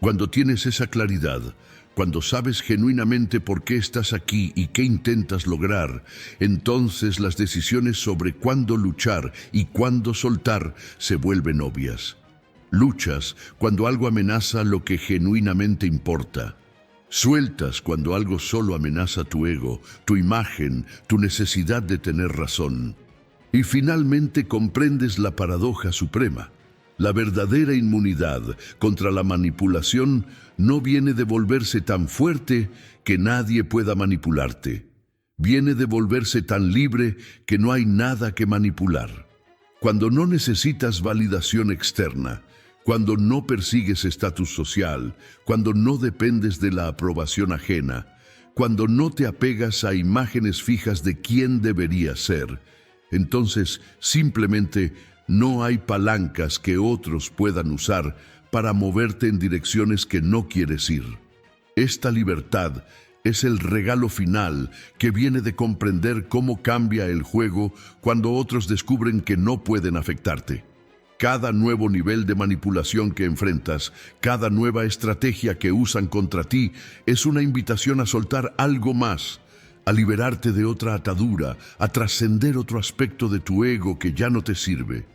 Cuando tienes esa claridad, cuando sabes genuinamente por qué estás aquí y qué intentas lograr, entonces las decisiones sobre cuándo luchar y cuándo soltar se vuelven obvias. Luchas cuando algo amenaza lo que genuinamente importa. Sueltas cuando algo solo amenaza tu ego, tu imagen, tu necesidad de tener razón. Y finalmente comprendes la paradoja suprema. La verdadera inmunidad contra la manipulación no viene de volverse tan fuerte que nadie pueda manipularte. Viene de volverse tan libre que no hay nada que manipular. Cuando no necesitas validación externa, cuando no persigues estatus social, cuando no dependes de la aprobación ajena, cuando no te apegas a imágenes fijas de quién deberías ser, entonces simplemente no hay palancas que otros puedan usar para moverte en direcciones que no quieres ir. Esta libertad es el regalo final que viene de comprender cómo cambia el juego cuando otros descubren que no pueden afectarte. Cada nuevo nivel de manipulación que enfrentas, cada nueva estrategia que usan contra ti, es una invitación a soltar algo más, a liberarte de otra atadura, a trascender otro aspecto de tu ego que ya no te sirve.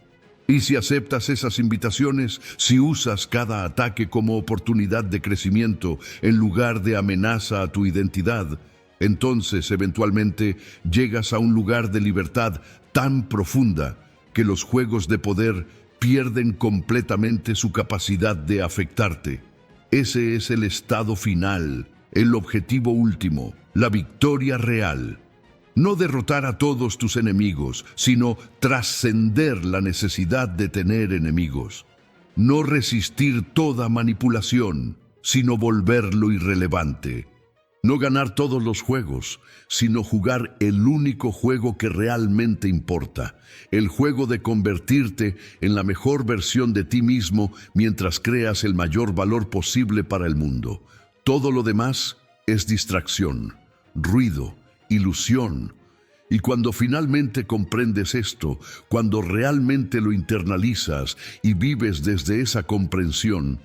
Y si aceptas esas invitaciones, si usas cada ataque como oportunidad de crecimiento en lugar de amenaza a tu identidad, entonces eventualmente llegas a un lugar de libertad tan profunda que los juegos de poder pierden completamente su capacidad de afectarte. Ese es el estado final, el objetivo último, la victoria real. No derrotar a todos tus enemigos, sino trascender la necesidad de tener enemigos. No resistir toda manipulación, sino volverlo irrelevante. No ganar todos los juegos, sino jugar el único juego que realmente importa, el juego de convertirte en la mejor versión de ti mismo mientras creas el mayor valor posible para el mundo. Todo lo demás es distracción, ruido, ilusión. Y cuando finalmente comprendes esto, cuando realmente lo internalizas y vives desde esa comprensión,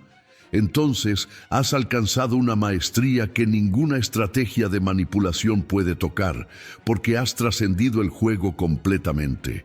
entonces has alcanzado una maestría que ninguna estrategia de manipulación puede tocar, porque has trascendido el juego completamente.